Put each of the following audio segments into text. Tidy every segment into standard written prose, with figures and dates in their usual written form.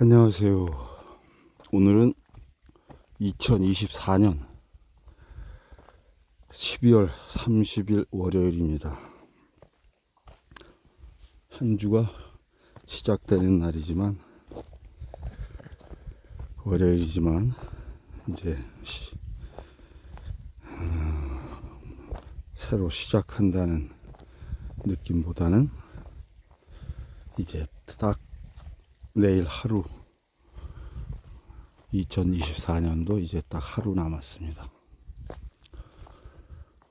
안녕하세요. 오늘은 2024년 12월 30일 월요일입니다. 한 주가 시작되는 날이지만, 월요일이지만 이제 새로 시작한다는 느낌보다는 이제 딱 내일 하루, 2024년도 이제 딱 하루 남았습니다.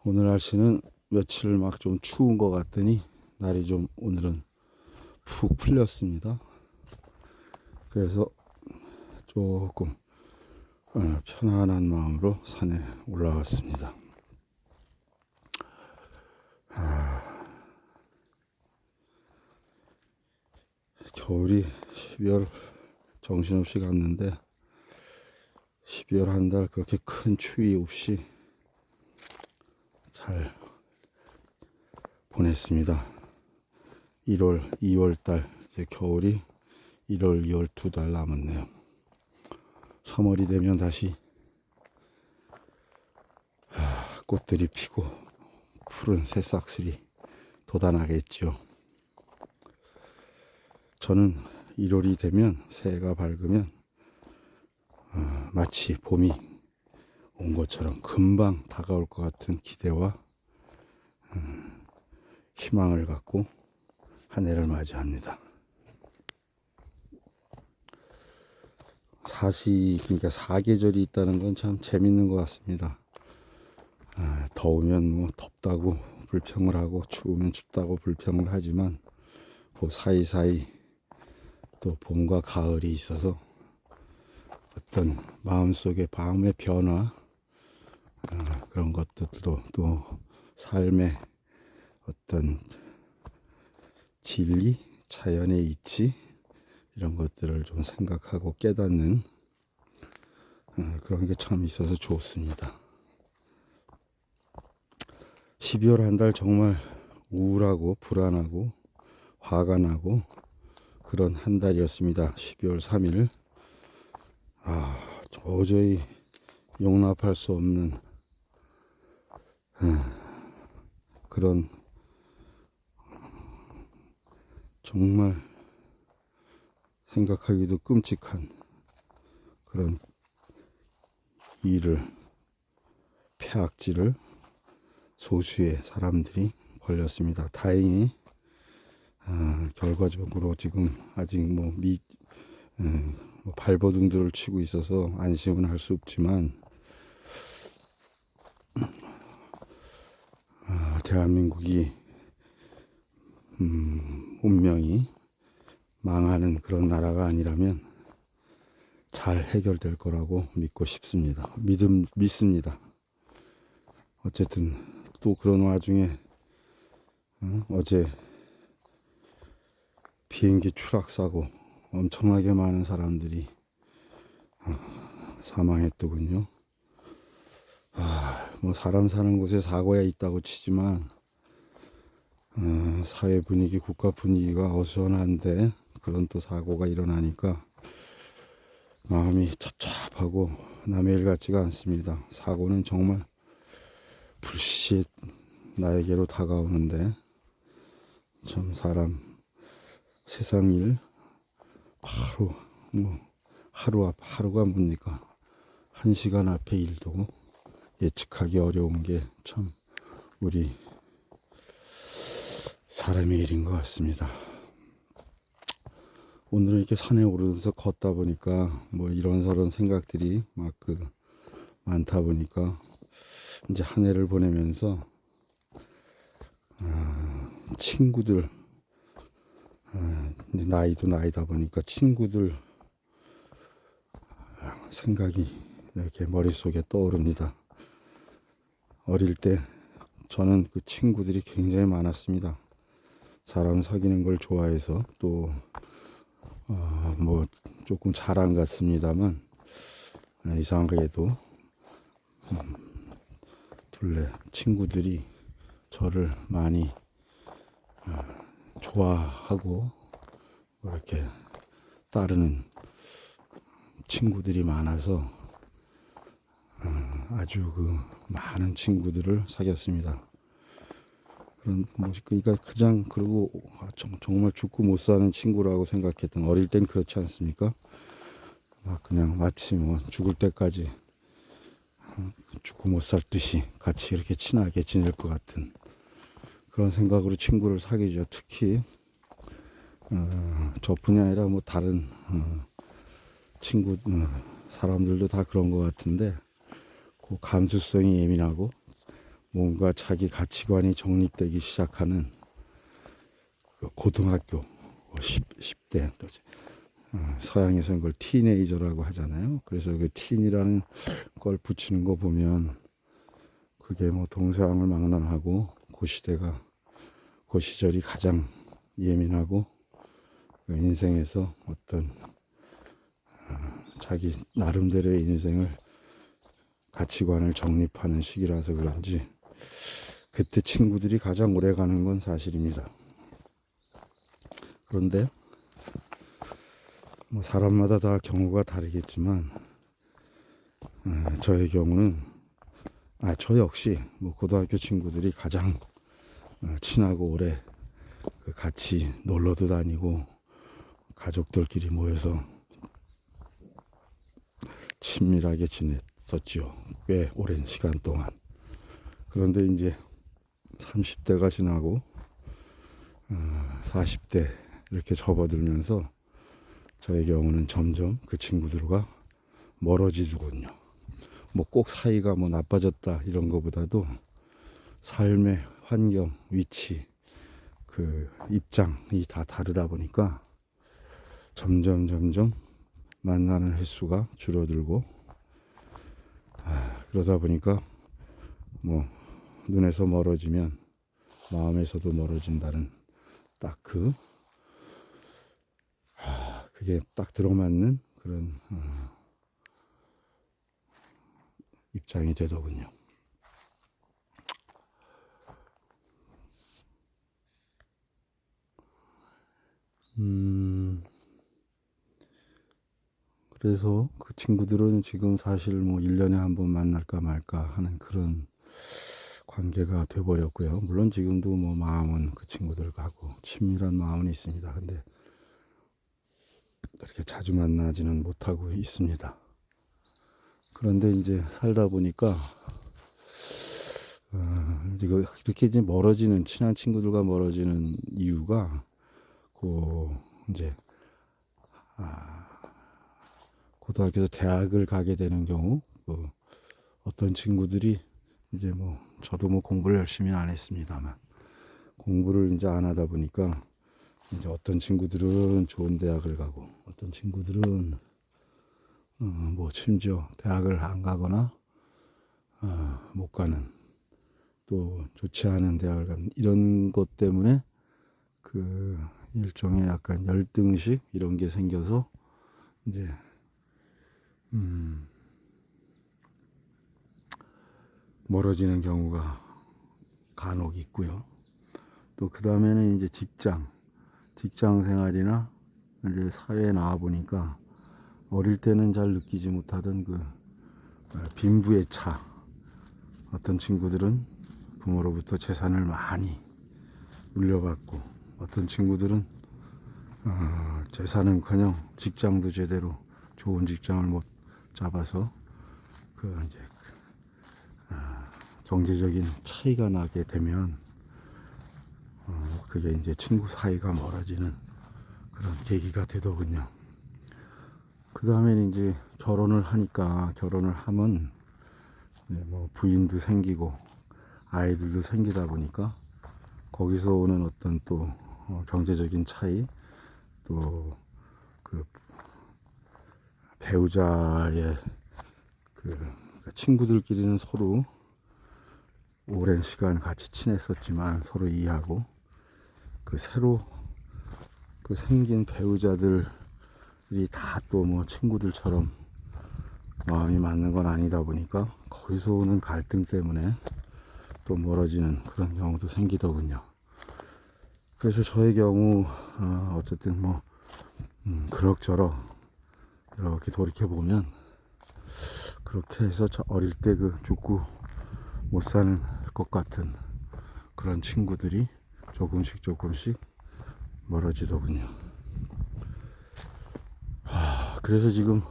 오늘 날씨는 며칠 막 좀 추운 것 같더니 날이 좀 오늘은 푹 풀렸습니다. 그래서 조금 편안한 마음으로 산에 올라갔습니다. 겨울이 12월 정신없이 갔는데 12월 한 달 그렇게 큰 추위 없이 잘 보냈습니다. 1월, 2월 달, 이제 겨울이 1월, 2월 두 달 남았네요. 3월이 되면 다시 꽃들이 피고 푸른 새싹들이 돋아나겠죠. 저는 1월이 되면, 새해가 밝으면 마치 봄이 온 것처럼 금방 다가올 것 같은 기대와 희망을 갖고 한 해를 맞이합니다. 그러니까 사계절이 있다는 건 참 재밌는 것 같습니다. 더우면 뭐 덥다고 불평을 하고, 추우면 춥다고 불평을 하지만, 그 사이사이 또 봄과 가을이 있어서 어떤 마음속의 마음의 변화, 그런 것들도, 또 삶의 어떤 진리, 자연의 이치, 이런 것들을 좀 생각하고 깨닫는 그런 게 참 있어서 좋습니다. 12월 한 달 정말 우울하고 불안하고 화가 나고 그런 한 달이었습니다. 12월 3일. 도저히 용납할 수 없는 그런, 정말 생각하기도 끔찍한 그런 폐악질을 소수의 사람들이 벌였습니다. 다행히 결과적으로 지금 아직 발버둥들을 치고 있어서 안심은 할 수 없지만, 대한민국이 운명이 망하는 그런 나라가 아니라면 잘 해결될 거라고 믿습니다. 어쨌든 또 그런 와중에 어제 비행기 추락사고 엄청나게 많은 사람들이 사망했더군요. 뭐 사람 사는 곳에 사고야 있다고 치지만, 사회 분위기, 국가 분위기가 어수선한데 그런 또 사고가 일어나니까 마음이 찹찹하고 남의 일 같지가 않습니다. 사고는 정말 불시에 나에게로 다가오는데, 참 세상 일 하루가 뭡니까? 1시간 앞의 일도 예측하기 어려운 게 참 우리 사람의 일인 것 같습니다. 오늘은 이렇게 산에 오르면서 걷다 보니까 이런저런 생각들이 많다 보니까, 이제 한 해를 보내면서 친구들, 나이도 나이다 보니까 친구들 생각이 이렇게 머릿속에 떠오릅니다. 어릴 때 저는 그 친구들이 굉장히 많았습니다. 사람 사귀는 걸 좋아해서, 또 조금 자랑 같습니다만, 이상하게도 둘레 친구들이 저를 많이 좋아하고 이렇게 따르는 친구들이 많아서 아주 그 많은 친구들을 사귀었습니다. 그런 그러니까 그냥 그리고 정말 죽고 못 사는 친구라고 생각했던, 어릴 땐 그렇지 않습니까? 막 그냥 마치 뭐 죽을 때까지 죽고 못 살 듯이 같이 이렇게 친하게 지낼 것 같은 그런 생각으로 친구를 사귀죠. 특히 저뿐이 아니라 뭐 다른 친구 사람들도 다 그런 것 같은데, 그 감수성이 예민하고 뭔가 자기 가치관이 정립되기 시작하는 그 고등학교 10대, 서양에서는 그걸 티네이저라고 하잖아요. 그래서 그 틴이라는 걸 붙이는 거 보면 그게 뭐 동서양을 망라하고 그 시대가, 그 시절이 가장 예민하고 그 인생에서 어떤 자기 나름대로의 인생을, 가치관을 정립하는 시기라서 그런지 그때 친구들이 가장 오래 가는 건 사실입니다. 그런데 뭐 사람마다 다 경우가 다르겠지만 저의 경우는 저 역시 뭐 고등학교 친구들이 가장 친하고 오래 같이 놀러도 다니고 가족들끼리 모여서 친밀하게 지냈었죠. 꽤 오랜 시간 동안. 그런데 이제 30대가 지나고 40대 이렇게 접어들면서 저의 경우는 점점 그 친구들과 멀어지더군요. 뭐 꼭 사이가 뭐 나빠졌다 이런 거보다도 삶의 환경, 위치, 그 입장이 다 다르다 보니까 점점 만나는 횟수가 줄어들고, 그러다 보니까 뭐 눈에서 멀어지면 마음에서도 멀어진다는 딱 그게 딱 들어맞는 그런 입장이 되더군요. 그래서 그 친구들은 지금 사실 뭐 1년에 한 번 만날까 말까 하는 그런 관계가 돼버렸고요. 물론 지금도 뭐 마음은 그 친구들하고 친밀한 마음은 있습니다. 근데 그렇게 자주 만나지는 못하고 있습니다. 그런데 이제 살다 보니까 이렇게 이제 멀어지는, 친한 친구들과 멀어지는 이유가 이제 고등학교에서 대학을 가게 되는 경우, 어떤 친구들이 이제 뭐 저도 뭐 공부를 열심히 안 했습니다만 공부를 이제 안 하다 보니까 이제 어떤 친구들은 좋은 대학을 가고 어떤 친구들은 뭐 심지어 대학을 안 가거나 못 가는, 또 좋지 않은 대학을 가는, 이런 것 때문에 그 일종의 약간 열등식 이런 게 생겨서 이제 멀어지는 경우가 간혹 있고요. 또 그 다음에는 이제 직장 생활이나 이제 사회에 나와 보니까 어릴 때는 잘 느끼지 못하던 그 빈부의 차. 어떤 친구들은 부모로부터 재산을 많이 물려받고, 어떤 친구들은 재산은커녕 직장도 제대로 좋은 직장을 못 잡아서 이제 경제적인 차이가 나게 되면 그게 이제 친구 사이가 멀어지는 그런 계기가 되더군요. 그 다음에 이제 결혼을 하면 뭐 부인도 생기고 아이들도 생기다 보니까 거기서 오는 어떤 또 경제적인 차이, 또 그 배우자의 친구들끼리는 서로 오랜 시간 같이 친했었지만 서로 이해하고, 새로 생긴 배우자들이 다 또 뭐 친구들처럼 마음이 맞는 건 아니다 보니까 거기서 오는 갈등 때문에 또 멀어지는 그런 경우도 생기더군요. 그래서 저의 경우 어쨌든 뭐 그럭저럭 이렇게 돌이켜보면 그렇게 해서 저 어릴 때 그 죽고 못 사는 것 같은 그런 친구들이 조금씩 멀어지더군요. 그래서 지금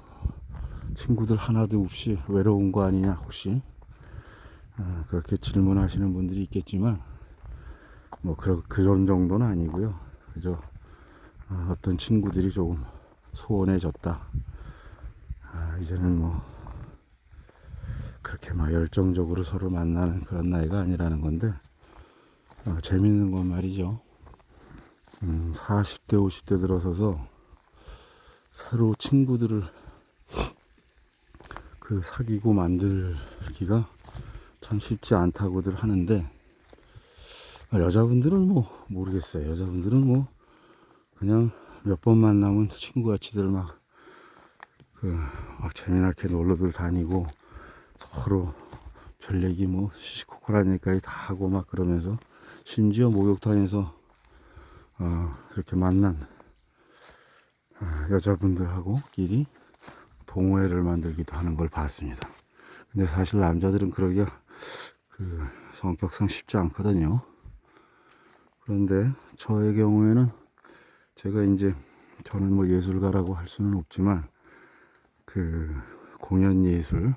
친구들 하나도 없이 외로운 거 아니냐 혹시 그렇게 질문하시는 분들이 있겠지만 뭐 그런 정도는 아니고요. 그저 어떤 친구들이 조금 소원해졌다. 이제는 뭐 그렇게 막 열정적으로 서로 만나는 그런 나이가 아니라는 건데 재밌는 건 말이죠. 40대 50대 들어서서 새로 친구들을 그 사귀고 만들기가 참 쉽지 않다고들 하는데 여자분들은 뭐 모르겠어요. 여자분들은 뭐 그냥 몇 번 만나면 친구같이들 막 재미나게 놀러들 다니고 서로 별 얘기 뭐 시시콜콜한 얘기까지 다 하고 막 그러면서 심지어 목욕탕에서 이렇게 만난 여자분들하고 끼리 동호회를 만들기도 하는 걸 봤습니다. 근데 사실 남자들은 그러기가 그 성격상 쉽지 않거든요. 그런데 저의 경우에는 제가 이제 저는 뭐 예술가라고 할 수는 없지만 그 공연 예술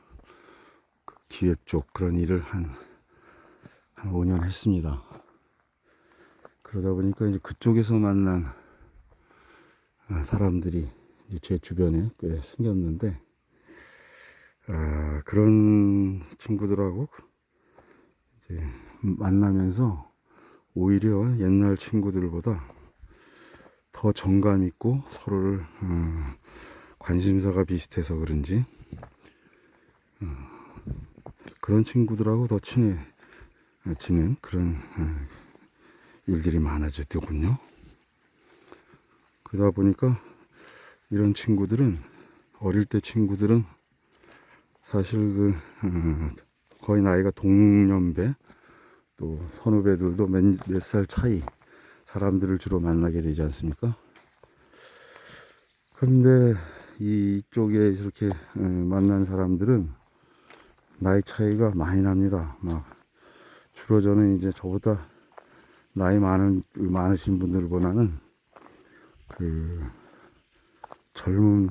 그 기획 쪽 그런 일을 한 5년 했습니다. 그러다 보니까 이제 그쪽에서 만난 사람들이 이제 제 주변에 꽤 생겼는데 그런 친구들하고 이제 만나면서 오히려 옛날 친구들보다 더 정감 있고 서로를 관심사가 비슷해서 그런지 그런 친구들하고 더 친해지는 그런 일들이 많아졌더군요. 그러다 보니까 이런 친구들은 어릴 때 친구들은 사실 거의 나이가 동년배 또 선후배들도 몇 살 차이 사람들을 주로 만나게 되지 않습니까? 근데 이쪽에 이렇게 만난 사람들은 나이 차이가 많이 납니다. 막 주로 저는 이제 저보다 나이 많으신 분들보다는 그 젊은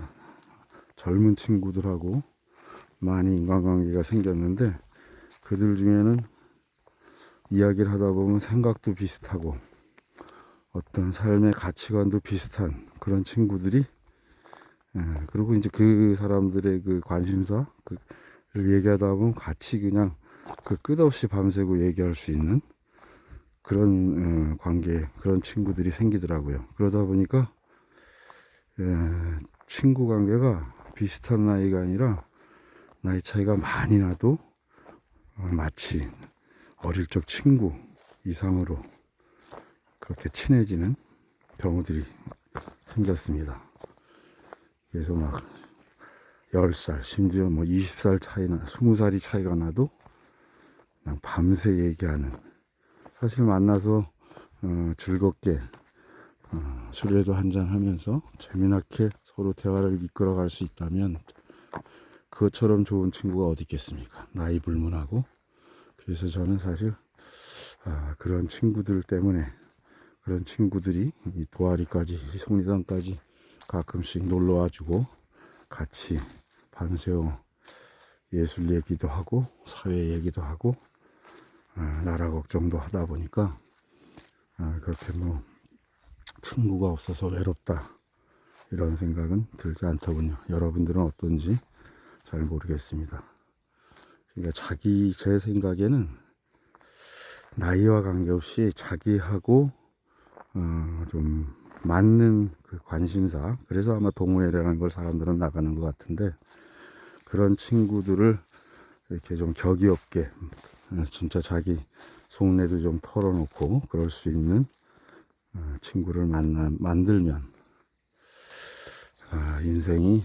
친구들하고 많이 인간관계가 생겼는데 그들 중에는 이야기를 하다 보면 생각도 비슷하고 어떤 삶의 가치관도 비슷한 그런 친구들이 그리고 이제 그 사람들의 그 관심사를 얘기하다 보면 같이 그냥 그 끝없이 밤새고 얘기할 수 있는 그런 관계 그런 친구들이 생기더라고요. 그러다 보니까 친구 관계가 비슷한 나이가 아니라 나이 차이가 많이 나도 마치 어릴 적 친구 이상으로 그렇게 친해지는 경우들이 생겼습니다. 그래서 막 10살 심지어 뭐 20살 차이나 20살이 차이가 나도 그냥 밤새 얘기하는 사실 만나서 즐겁게 술에도 한잔 하면서 재미나게 서로 대화를 이끌어 갈 수 있다면 그것처럼 좋은 친구가 어디 있겠습니까? 나이 불문하고. 그래서 저는 사실 그런 친구들 때문에 그런 친구들이 이 도아리까지 속리산까지 가끔씩 놀러 와주고 같이 밤새워 예술 얘기도 하고 사회 얘기도 하고 나라 걱정도 하다 보니까 그렇게 뭐 친구가 없어서 외롭다 이런 생각은 들지 않더군요. 여러분들은 어떤지 잘 모르겠습니다. 그러니까 제 생각에는 나이와 관계없이 자기하고 좀 맞는 그 관심사 그래서 아마 동호회라는 걸 사람들은 나가는 것 같은데 그런 친구들을 이렇게 좀 격이 없게 진짜 자기 속내도 좀 털어놓고 그럴 수 있는 친구를 만들면 인생이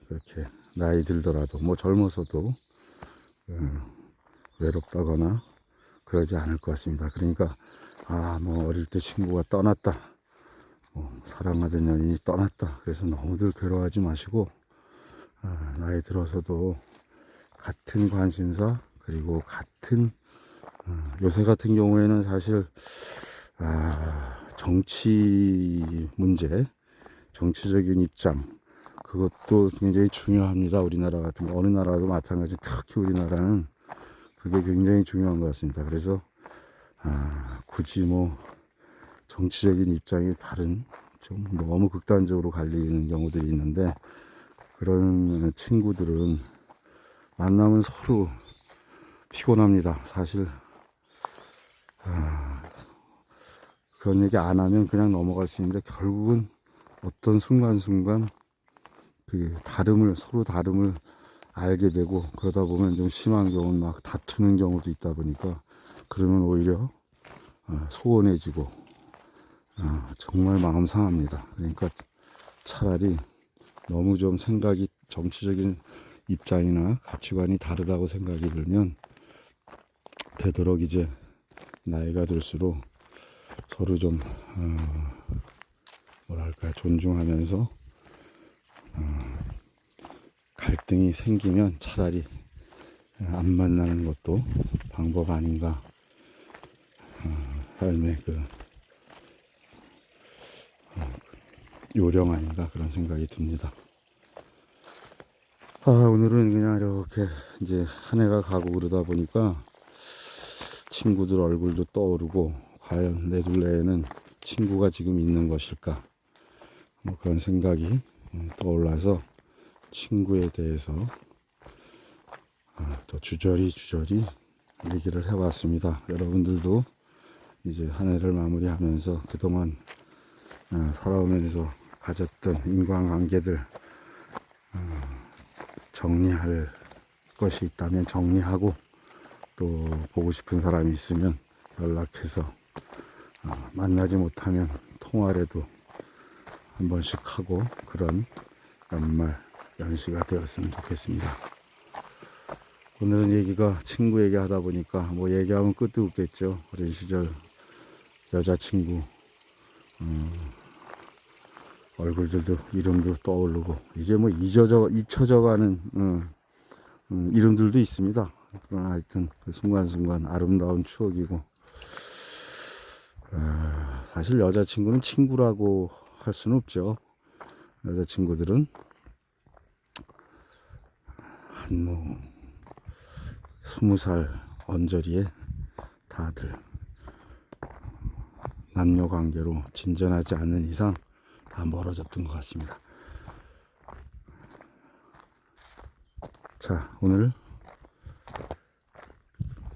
그렇게 나이 들더라도 뭐 젊어서도 외롭다거나 그러지 않을 것 같습니다. 그러니까 뭐 어릴 때 친구가 떠났다 뭐 사랑하던 연인이 떠났다 그래서 너무들 괴로워하지 마시고 나이 들어서도 같은 관심사, 그리고 같은 요새 같은 경우에는 사실 정치 문제, 정치적인 입장, 그것도 굉장히 중요합니다. 우리나라 같은 거, 어느 나라도 마찬가지, 특히 우리나라는 그게 굉장히 중요한 것 같습니다. 그래서 굳이 뭐 정치적인 입장이 다른, 좀 너무 극단적으로 갈리는 경우들이 있는데, 그런 친구들은 만나면 서로 피곤합니다. 사실 그런 얘기 안 하면 그냥 넘어갈 수 있는데, 결국은 어떤 순간순간 그 서로 다름을 알게 되고, 그러다 보면 좀 심한 경우는 막 다투는 경우도 있다 보니까, 그러면 오히려 소원해지고 정말 마음 상합니다. 그러니까 차라리 너무 좀 생각이, 정치적인 입장이나 가치관이 다르다고 생각이 들면 되도록 이제 나이가 들수록 서로 좀 뭐랄까, 존중하면서 갈등이 생기면 차라리 안 만나는 것도 방법 아닌가, 삶의 그 요령 아닌가, 그런 생각이 듭니다. 오늘은 그냥 이렇게 이제 한 해가 가고 그러다 보니까 친구들 얼굴도 떠오르고, 과연 내 둘레에는 친구가 지금 있는 것일까, 뭐 그런 생각이 떠올라서 친구에 대해서 또 주저리 얘기를 해봤습니다. 여러분들도 이제 한 해를 마무리하면서 그동안 살아오면서 가졌던 인간관계들 정리할 것이 있다면 정리하고, 또 보고 싶은 사람이 있으면 연락해서, 만나지 못하면 통화라도 한 번씩 하고, 그런 연말 연시가 되었으면 좋겠습니다. 오늘은 얘기가 친구 얘기하다 보니까 뭐 얘기하면 끝도 없겠죠. 어린 시절 여자친구 얼굴들도, 이름도 떠오르고, 이제 뭐 잊혀져가는 이름들도 있습니다. 그러나 하여튼 그 순간순간 아름다운 추억이고, 사실 여자친구는 친구라고 할 수는 없죠. 여자친구들은 한 뭐 20살 언저리에 다들 남녀관계로 진전하지 않는 이상 다 멀어졌던 것 같습니다. 자, 오늘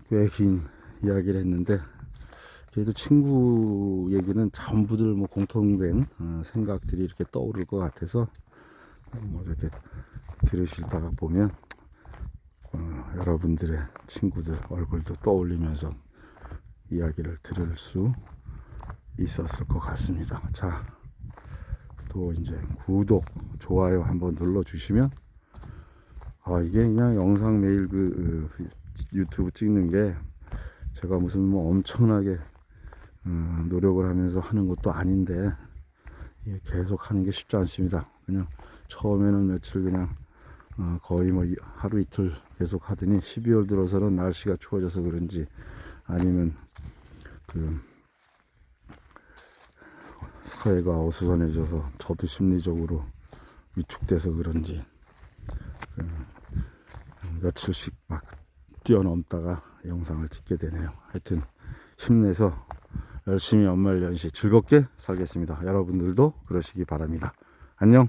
꽤 긴 이야기를 했는데, 그래도 친구 얘기는 전부들 뭐 공통된 생각들이 이렇게 떠오를 것 같아서, 뭐 이렇게 들으시다가 보면 여러분들의 친구들 얼굴도 떠올리면서 이야기를 들을 수 있었을 것 같습니다. 자, 또 이제 구독, 좋아요 한번 눌러주시면, 이게 그냥 영상 매일 유튜브 찍는 게 제가 무슨 뭐 엄청나게 노력을 하면서 하는 것도 아닌데, 계속 하는 게 쉽지 않습니다. 그냥 처음에는 며칠 그냥 거의 뭐 하루 이틀 계속 하더니, 12월 들어서는 날씨가 추워져서 그런지, 아니면 그 사회가 어수선해져서 저도 심리적으로 위축돼서 그런지 며칠씩 막 뛰어넘다가 영상을 찍게 되네요. 하여튼 힘내서 열심히 연말연시 즐겁게 살겠습니다. 여러분들도 그러시기 바랍니다. 안녕.